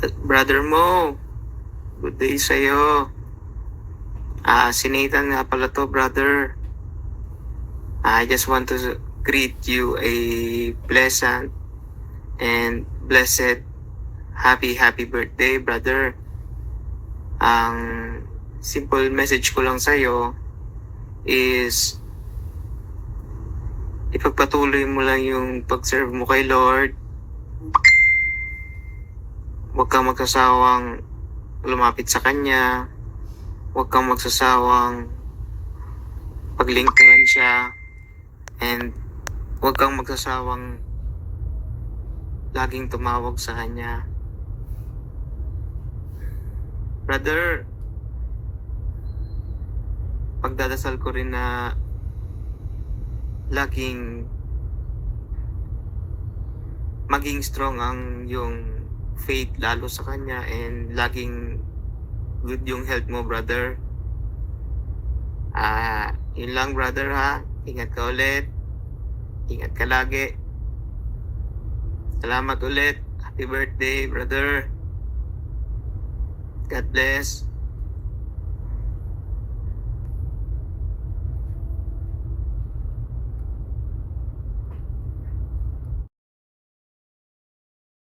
Brother Mo, good day sa'yo. Si Nathan nga pala to, brother. I just want to greet you a pleasant and blessed happy birthday, brother. Ang simple message ko lang sa'yo is ipagpatuloy mo lang yung pag-serve mo kay Lord. Huwag kang magsasawang lumapit sa Kanya. Huwag kang magsasawang paglingkuran siya. And huwag kang magsasawang laging tumawag sa Kanya. Brother, pagdadasal ko rin na laging maging strong ang yung faith lalo sa Kanya and laging good yung health mo, brother. Yun lang, brother, ha. Ingat ka ulit. Ingat ka lagi. Salamat ulit. Happy birthday, brother. God bless.